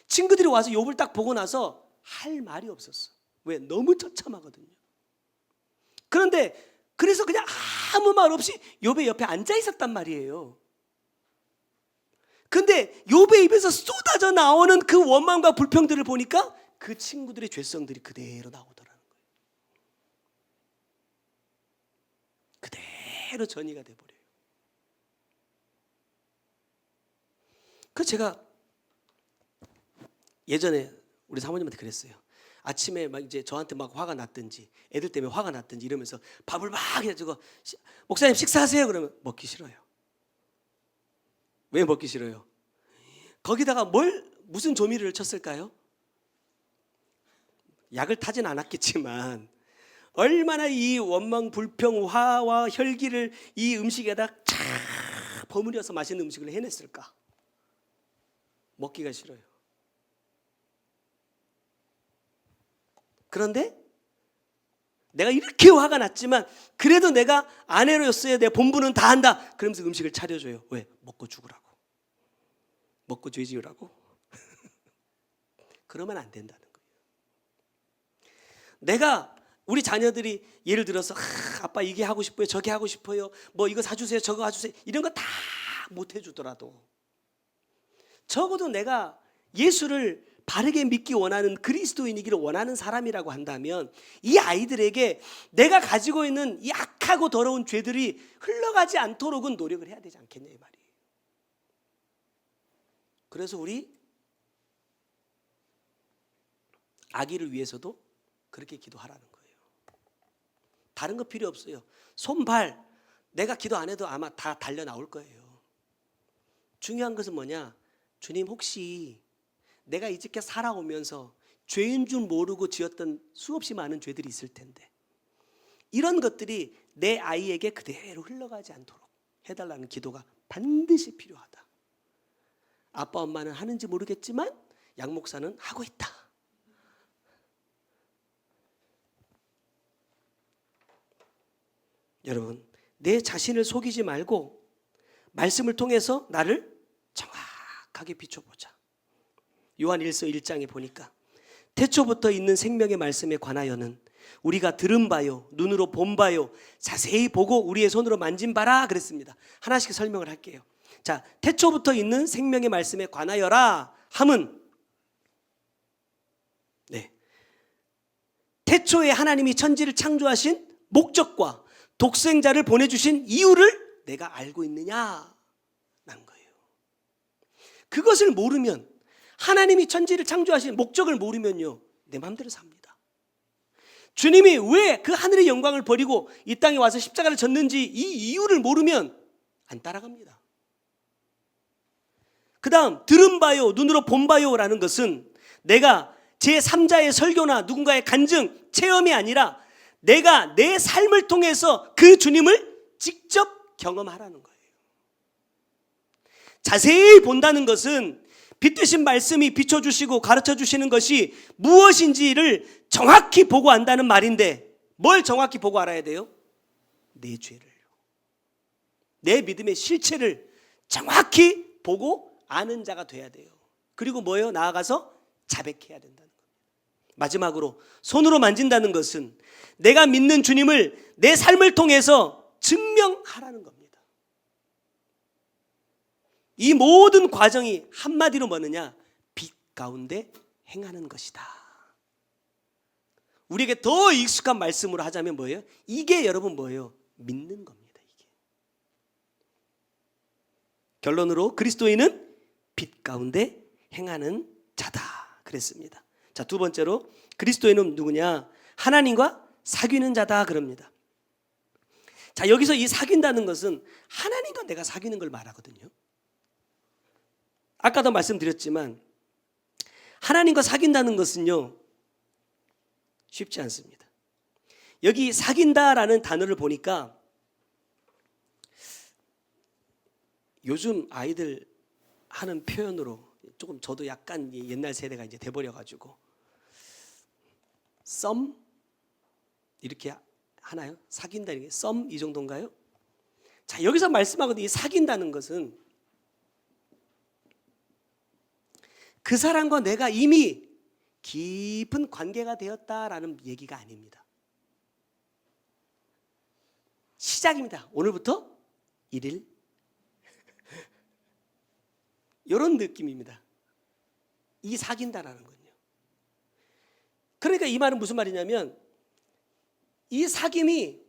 Speaker 1: 친구들이 와서 욥을 딱 보고 나서 할 말이 없었어. 왜? 너무 처참하거든요. 그런데 그래서 그냥 아무 말 없이 욥의 옆에 앉아 있었단 말이에요. 근데 욥의 입에서 쏟아져 나오는 그 원망과 불평들을 보니까 그 친구들의 죄성들이 그대로 나오더라는 거예요. 그대로 전이가 돼버려요. 그래서 제가 예전에 우리 사모님한테 그랬어요. 아침에 막 이제 저한테 막 화가 났든지 애들 때문에 화가 났든지 이러면서 밥을 막 해가지고 목사님 식사하세요 그러면 먹기 싫어요. 왜 먹기 싫어요? 거기다가 무슨 조미료를 쳤을까요? 약을 타진 않았겠지만 얼마나 이 원망, 불평, 화와 혈기를 이 음식에다 쫙 버무려서 맛있는 음식을 해냈을까? 먹기가 싫어요. 그런데 내가 이렇게 화가 났지만 그래도 내가 아내로서의 내 본분은 다 한다. 그러면서 음식을 차려줘요. 왜? 먹고 죽으라고. 먹고 죄 지으라고. 그러면 안 된다는 거예요. 내가 우리 자녀들이 예를 들어서 아빠 이게 하고 싶어요, 저게 하고 싶어요, 뭐 이거 사주세요, 저거 사주세요, 이런 거 다 못 해주더라도 적어도 내가 예수를 바르게 믿기 원하는 그리스도인이기를 원하는 사람이라고 한다면 이 아이들에게 내가 가지고 있는 이 악하고 더러운 죄들이 흘러가지 않도록은 노력을 해야 되지 않겠냐 이 말이에요. 그래서 우리 아기를 위해서도 그렇게 기도하라는 거예요. 다른 거 필요 없어요. 손발 내가 기도 안 해도 아마 다 달려 나올 거예요. 중요한 것은 뭐냐? 주님 혹시 내가 이렇게 살아오면서 죄인 줄 모르고 지었던 수없이 많은 죄들이 있을 텐데 이런 것들이 내 아이에게 그대로 흘러가지 않도록 해달라는 기도가 반드시 필요하다. 아빠 엄마는 하는지 모르겠지만 양 목사는 하고 있다. 여러분, 내 자신을 속이지 말고 말씀을 통해서 나를 정확하게 비춰보자. 요한 1서 1장에 보니까 태초부터 있는 생명의 말씀에 관하여는 우리가 들은 바요, 눈으로 본 바요, 자세히 보고 우리의 손으로 만진 바라 그랬습니다. 하나씩 설명을 할게요. 자, 태초부터 있는 생명의 말씀에 관하여라 함은 태초에 하나님이 천지를 창조하신 목적과 독생자를 보내주신 이유를 내가 알고 있느냐라는 거예요. 그것을 모르면 하나님이 천지를 창조하신 목적을 모르면요 내 마음대로 삽니다. 주님이 왜 그 하늘의 영광을 버리고 이 땅에 와서 십자가를 졌는지 이 이유를 모르면 안 따라갑니다. 그 다음 들은 바요 눈으로 본 바요라는 것은 내가 제3자의 설교나 누군가의 간증, 체험이 아니라 내가 내 삶을 통해서 그 주님을 직접 경험하라는 거예요. 자세히 본다는 것은 빛되신 말씀이 비춰주시고 가르쳐주시는 것이 무엇인지를 정확히 보고 안다는 말인데 뭘 정확히 보고 알아야 돼요? 내 죄를, 내 믿음의 실체를 정확히 보고 아는 자가 돼야 돼요. 그리고 뭐예요? 나아가서 자백해야 된다는 겁니다. 마지막으로 손으로 만진다는 것은 내가 믿는 주님을 내 삶을 통해서 증명하라는 겁니다. 이 모든 과정이 한마디로 뭐느냐? 빛 가운데 행하는 것이다. 우리에게 더 익숙한 말씀으로 하자면 뭐예요? 이게 여러분 뭐예요? 믿는 겁니다. 이게. 결론으로 그리스도인은 빛 가운데 행하는 자다 그랬습니다. 자, 두 번째로 그리스도인은 누구냐? 하나님과 사귀는 자다 그럽니다. 자, 여기서 이 사귄다는 것은 하나님과 내가 사귀는 걸 말하거든요. 아까도 말씀드렸지만 하나님과 사귄다는 것은요 쉽지 않습니다. 여기 사귄다라는 단어를 보니까 요즘 아이들 하는 표현으로 조금 저도 약간 옛날 세대가 이제 돼버려가지고 썸 이렇게 하나요? 사귄다 이게 썸 이 정도인가요? 자, 여기서 말씀하거든요. 이 사귄다는 것은 그 사람과 내가 이미 깊은 관계가 되었다라는 얘기가 아닙니다. 시작입니다. 오늘부터 1일 이런 느낌입니다. 이 사귄다라는 건요. 그러니까 이 말은 무슨 말이냐면 이 사귐이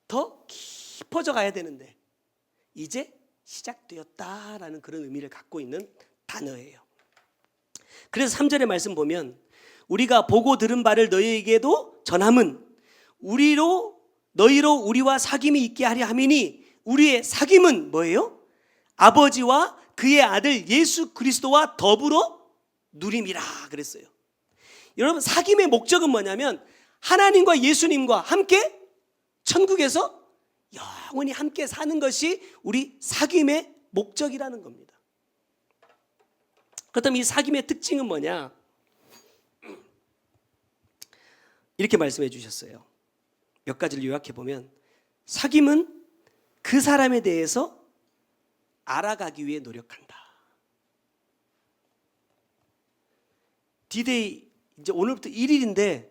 Speaker 1: 더 깊어져 가야 되는데 이제 시작되었다라는 그런 의미를 갖고 있는 단어예요. 그래서 3절의 말씀 보면 우리가 보고 들은 바를 너희에게도 전함은 너희로 우리와 사귐이 있게 하려 함이니 우리의 사귐은 뭐예요? 아버지와 그의 아들 예수 그리스도와 더불어 누림이라 그랬어요. 여러분 사귐의 목적은 뭐냐면 하나님과 예수님과 함께 천국에서 영원히 함께 사는 것이 우리 사귐의 목적이라는 겁니다. 그렇다면 이 사귐의 특징은 뭐냐? 이렇게 말씀해 주셨어요. 몇 가지를 요약해 보면 사귐은 그 사람에 대해서 알아가기 위해 노력한다. D-Day 이제 오늘부터 1일인데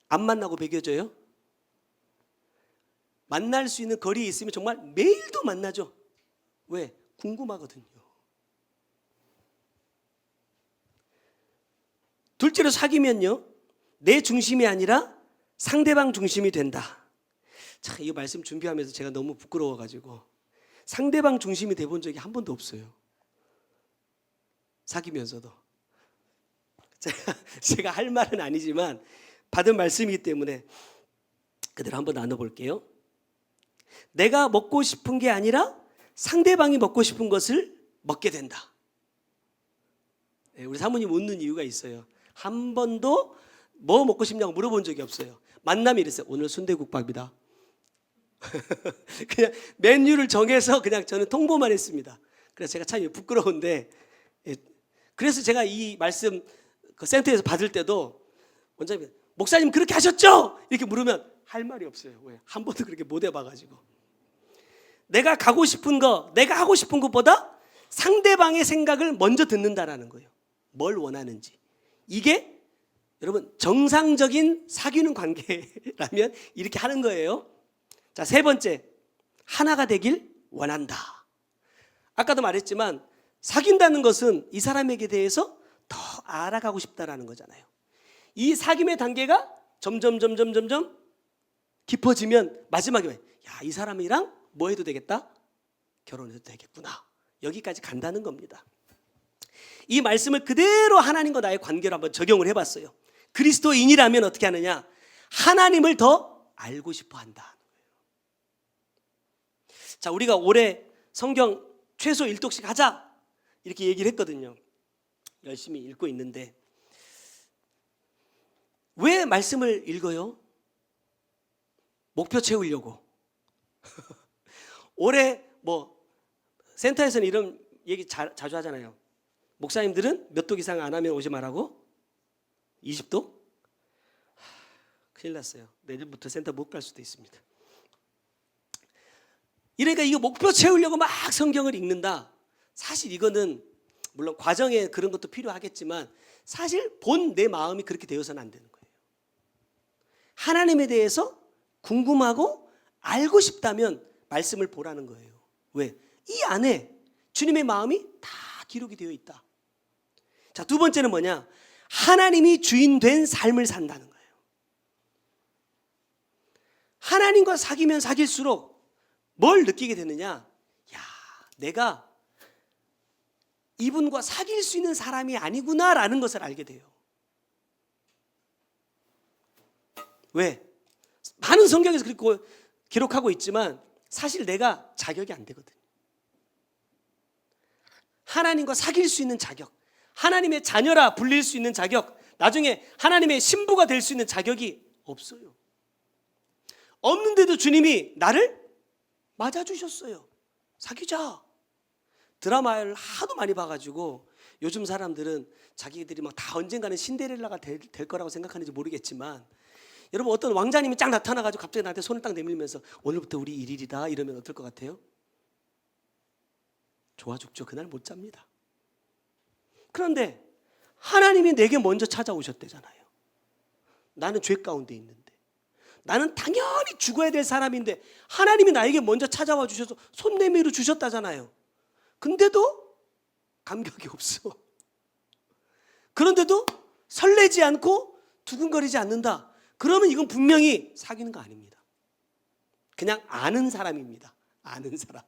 Speaker 1: 안 만나고 배겨져요? 만날 수 있는 거리에 있으면 정말 매일도 만나죠. 왜? 궁금하거든요. 둘째로 사귀면요, 내 중심이 아니라 상대방 중심이 된다. 자, 이 말씀 준비하면서 제가 너무 부끄러워가지고 상대방 중심이 돼본 적이 한 번도 없어요. 사귀면서도. 제가 할 말은 아니지만 받은 말씀이기 때문에 그대로 한번 나눠볼게요. 내가 먹고 싶은 게 아니라 상대방이 먹고 싶은 것을 먹게 된다. 우리 사모님 웃는 이유가 있어요. 한 번도 뭐 먹고 싶냐고 물어본 적이 없어요. 만남이 이랬어요. 오늘 순대국밥이다. 그냥 메뉴를 정해서 그냥 저는 통보만 했습니다. 그래서 제가 참 부끄러운데, 그래서 제가 이 말씀 그 센터에서 받을 때도 원장님, 목사님 그렇게 하셨죠? 이렇게 물으면 할 말이 없어요. 왜? 한 번도 그렇게 못 해봐가지고. 내가 가고 싶은 거, 내가 하고 싶은 것보다 상대방의 생각을 먼저 듣는다라는 거예요. 뭘 원하는지. 이게 여러분 정상적인 사귀는 관계라면 이렇게 하는 거예요. 자, 세 번째, 하나가 되길 원한다. 아까도 말했지만 사귄다는 것은 이 사람에게 대해서 더 알아가고 싶다라는 거잖아요. 이 사귐의 단계가 점점 깊어지면 마지막에 야, 이 사람이랑 뭐 해도 되겠다? 결혼해도 되겠구나. 여기까지 간다는 겁니다. 이 말씀을 그대로 하나님과 나의 관계로 한번 적용을 해봤어요. 그리스도인이라면 어떻게 하느냐? 하나님을 더 알고 싶어 한다. 자, 우리가 올해 성경 최소 1독씩 하자 이렇게 얘기를 했거든요. 열심히 읽고 있는데 왜 말씀을 읽어요? 목표 채우려고. 올해 뭐 센터에서는 이런 얘기 자주 하잖아요. 목사님들은 몇 독 이상 안 하면 오지 말라고? 20독? 큰일 났어요. 내년부터 센터 못 갈 수도 있습니다. 이러니까 이거 목표 채우려고 막 성경을 읽는다. 사실 이거는 물론 과정에 그런 것도 필요하겠지만 사실 본 내 마음이 그렇게 되어서는 안 되는 거예요. 하나님에 대해서 궁금하고 알고 싶다면 말씀을 보라는 거예요. 왜? 이 안에 주님의 마음이 다 기록이 되어 있다. 자, 두 번째는 뭐냐? 하나님이 주인 된 삶을 산다는 거예요. 하나님과 사귀면 사귈수록 뭘 느끼게 되느냐? 야, 내가 이분과 사귈 수 있는 사람이 아니구나라는 것을 알게 돼요. 왜? 많은 성경에서 그렇게 기록하고 있지만 사실 내가 자격이 안 되거든요. 하나님과 사귈 수 있는 자격, 하나님의 자녀라 불릴 수 있는 자격, 나중에 하나님의 신부가 될 수 있는 자격이 없어요. 없는데도 주님이 나를 맞아주셨어요. 사귀자. 드라마를 하도 많이 봐가지고 요즘 사람들은 자기들이 막 다 언젠가는 신데렐라가 될 거라고 생각하는지 모르겠지만 여러분 어떤 왕자님이 쫙 나타나가지고 갑자기 나한테 손을 딱 내밀면서 오늘부터 우리 일일이다 이러면 어떨 것 같아요? 좋아 죽죠. 그날 못 잡니다. 그런데 하나님이 내게 먼저 찾아오셨대잖아요. 나는 죄 가운데 있는데 나는 당연히 죽어야 될 사람인데 하나님이 나에게 먼저 찾아와 주셔서 손 내밀어 주셨다잖아요. 근데도 감격이 없어. 그런데도 설레지 않고 두근거리지 않는다. 그러면 이건 분명히 사귀는 거 아닙니다. 그냥 아는 사람입니다. 아는 사람.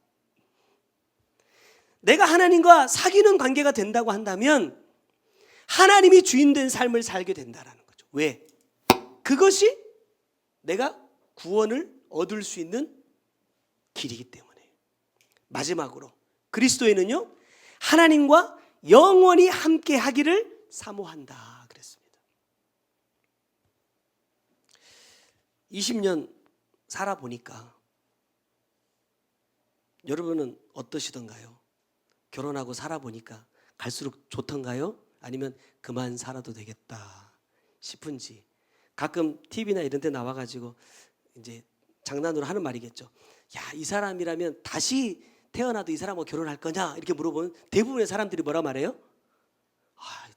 Speaker 1: 내가 하나님과 사귀는 관계가 된다고 한다면 하나님이 주인된 삶을 살게 된다는 거죠. 왜? 그것이 내가 구원을 얻을 수 있는 길이기 때문에. 마지막으로 그리스도인은요 하나님과 영원히 함께 하기를 사모한다 그랬습니다. 20년 살아보니까 여러분은 어떠시던가요? 결혼하고 살아보니까 갈수록 좋던가요? 아니면 그만 살아도 되겠다 싶은지. 가끔 TV나 이런 데 나와가지고 이제 장난으로 하는 말이겠죠. 야, 이 사람이라면 다시 태어나도 이 사람하고 결혼할 거냐 이렇게 물어보면 대부분의 사람들이 뭐라 말해요? 아,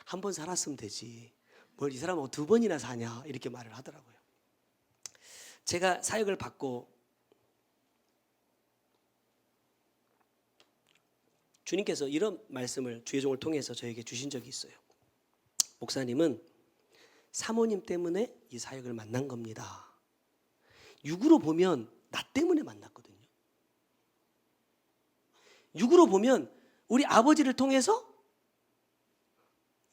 Speaker 1: 한 번 살았으면 되지. 뭘 이 사람하고 두 번이나 사냐 이렇게 말을 하더라고요. 제가 사역을 받고 주님께서 이런 말씀을 주의 종을 통해서 저에게 주신 적이 있어요. 목사님은 사모님 때문에 이 사역을 만난 겁니다. 육으로 보면 나 때문에 만났거든요. 육으로 보면 우리 아버지를 통해서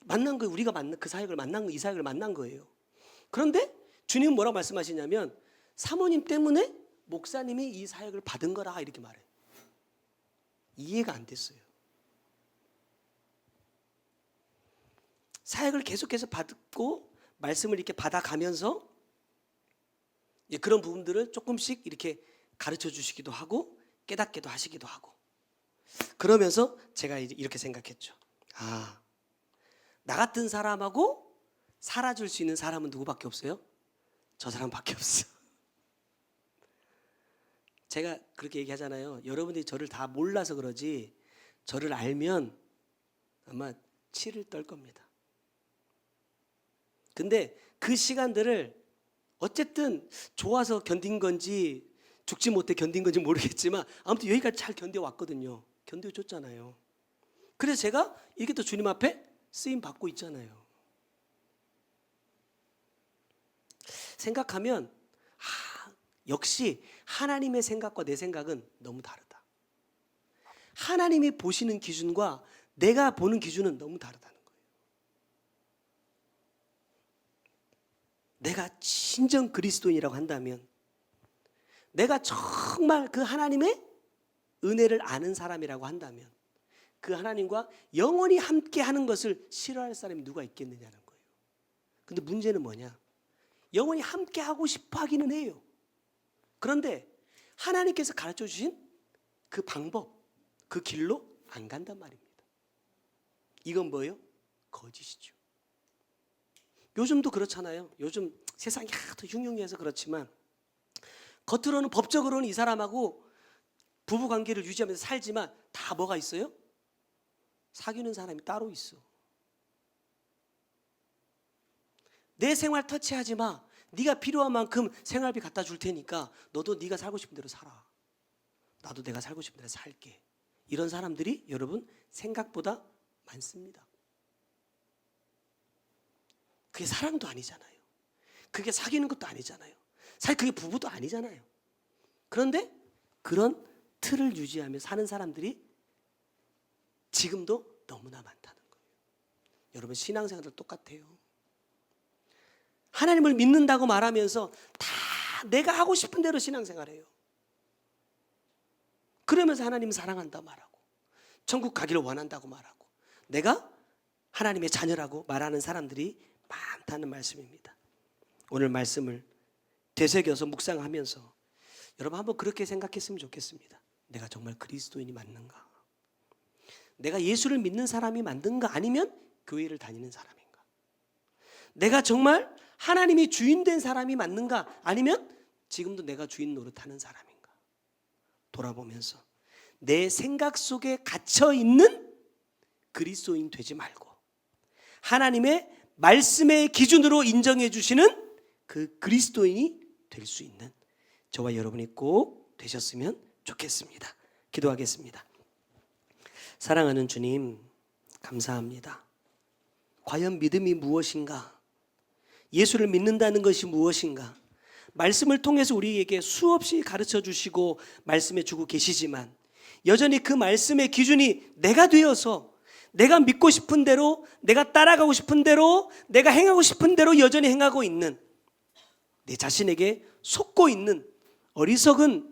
Speaker 1: 만난 거예요. 우리가 만난 그 사역을 만난 거, 이 사역을 만난 거예요. 그런데 주님은 뭐라고 말씀하시냐면 사모님 때문에 목사님이 이 사역을 받은 거라 이렇게 말해요. 이해가 안 됐어요. 사역을 계속해서 받고 말씀을 이렇게 받아가면서 그런 부분들을 조금씩 이렇게 가르쳐 주시기도 하고 깨닫기도 하시기도 하고 그러면서 제가 이제 이렇게 생각했죠. 아, 나 같은 사람하고 살아줄 수 있는 사람은 누구밖에 없어요? 저 사람밖에 없어. 제가 그렇게 얘기하잖아요. 여러분들이 저를 다 몰라서 그러지 저를 알면 아마 치를 떨 겁니다. 근데 그 시간들을 어쨌든 좋아서 견딘 건지 죽지 못해 견딘 건지 모르겠지만 아무튼 여기까지 잘 견뎌왔거든요. 견뎌줬잖아요. 그래서 제가 이렇게 또 주님 앞에 쓰임 받고 있잖아요. 생각하면 역시 하나님의 생각과 내 생각은 너무 다르다. 하나님이 보시는 기준과 내가 보는 기준은 너무 다르다는 거예요. 내가 진정 그리스도인이라고 한다면 내가 정말 그 하나님의 은혜를 아는 사람이라고 한다면 그 하나님과 영원히 함께 하는 것을 싫어할 사람이 누가 있겠느냐는 거예요. 근데 문제는 뭐냐? 영원히 함께 하고 싶어 하기는 해요. 그런데 하나님께서 가르쳐 주신 그 방법, 그 길로 안 간단 말입니다. 이건 뭐예요? 거짓이죠. 요즘도 그렇잖아요. 요즘 세상이 하도 흉흉해서 그렇지만 겉으로는 법적으로는 이 사람하고 부부관계를 유지하면서 살지만 다 뭐가 있어요? 사귀는 사람이 따로 있어. 내 생활 터치하지 마. 네가 필요한 만큼 생활비 갖다 줄 테니까 너도 네가 살고 싶은 대로 살아. 나도 내가 살고 싶은 대로 살게. 이런 사람들이 여러분 생각보다 많습니다. 그게 사랑도 아니잖아요. 그게 사귀는 것도 아니잖아요. 사실 그게 부부도 아니잖아요. 그런데 그런 틀을 유지하며 사는 사람들이 지금도 너무나 많다는 거예요. 여러분 신앙생활도 똑같아요. 하나님을 믿는다고 말하면서 다 내가 하고 싶은 대로 신앙생활해요. 그러면서 하나님 사랑한다 말하고 천국 가기를 원한다고 말하고 내가 하나님의 자녀라고 말하는 사람들이 많다는 말씀입니다. 오늘 말씀을 되새겨서 묵상하면서 여러분 한번 그렇게 생각했으면 좋겠습니다. 내가 정말 그리스도인이 맞는가? 내가 예수를 믿는 사람이 맞는가? 아니면 교회를 다니는 사람인가? 내가 정말 하나님이 주인 된 사람이 맞는가? 아니면 지금도 내가 주인 노릇하는 사람인가? 돌아보면서 내 생각 속에 갇혀 있는 그리스도인 되지 말고 하나님의 말씀의 기준으로 인정해 주시는 그 그리스도인이 될 수 있는 저와 여러분이 꼭 되셨으면 좋겠습니다. 기도하겠습니다. 사랑하는 주님, 감사합니다. 과연 믿음이 무엇인가? 예수를 믿는다는 것이 무엇인가? 말씀을 통해서 우리에게 수없이 가르쳐 주시고 말씀해 주고 계시지만 여전히 그 말씀의 기준이 내가 되어서 내가 믿고 싶은 대로, 내가 따라가고 싶은 대로, 내가 행하고 싶은 대로 여전히 행하고 있는 내 자신에게 속고 있는 어리석은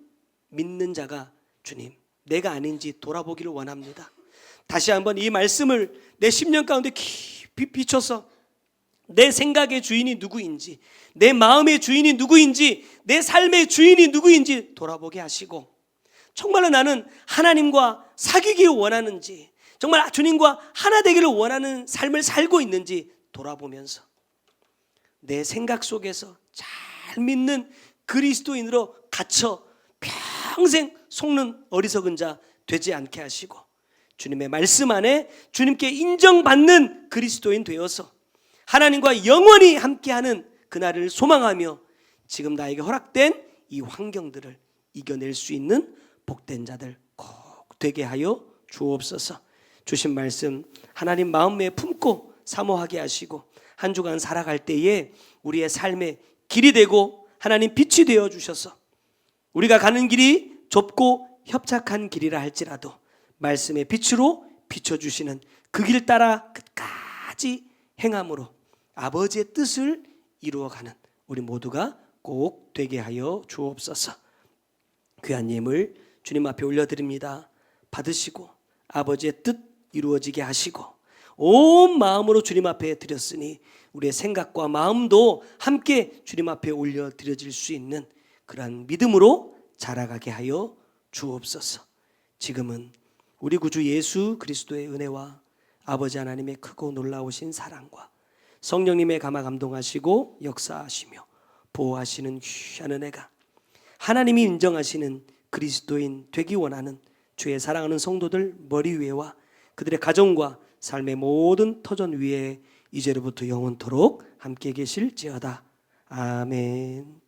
Speaker 1: 믿는 자가 주님, 내가 아닌지 돌아보기를 원합니다. 다시 한번 이 말씀을 내 심령 가운데 깊이 비춰서 내 생각의 주인이 누구인지, 내 마음의 주인이 누구인지, 내 삶의 주인이 누구인지 돌아보게 하시고 정말로 나는 하나님과 사귀기를 원하는지, 정말 주님과 하나 되기를 원하는 삶을 살고 있는지 돌아보면서 내 생각 속에서 잘 믿는 그리스도인으로 갇혀 평생 속는 어리석은 자 되지 않게 하시고 주님의 말씀 안에 주님께 인정받는 그리스도인 되어서 하나님과 영원히 함께하는 그날을 소망하며 지금 나에게 허락된 이 환경들을 이겨낼 수 있는 복된 자들 꼭 되게 하여 주옵소서. 주신 말씀 하나님 마음에 품고 사모하게 하시고 한 주간 살아갈 때에 우리의 삶의 길이 되고 하나님 빛이 되어 주셔서 우리가 가는 길이 좁고 협착한 길이라 할지라도 말씀의 빛으로 비춰주시는 그 길 따라 끝까지 행함으로 아버지의 뜻을 이루어가는 우리 모두가 꼭 되게 하여 주옵소서. 귀한 예물 주님 앞에 올려드립니다. 받으시고 아버지의 뜻 이루어지게 하시고 온 마음으로 주님 앞에 드렸으니 우리의 생각과 마음도 함께 주님 앞에 올려드려질 수 있는 그러한 믿음으로 자라가게 하여 주옵소서. 지금은 우리 구주 예수 그리스도의 은혜와 아버지 하나님의 크고 놀라우신 사랑과 성령님의 감화 감동하시고 역사하시며 보호하시는 귀한 은혜가 하나님이 인정하시는 그리스도인 되기 원하는 주의 사랑하는 성도들 머리 위에와 그들의 가정과 삶의 모든 터전 위에 이제로부터 영원토록 함께 계실지어다. 아멘.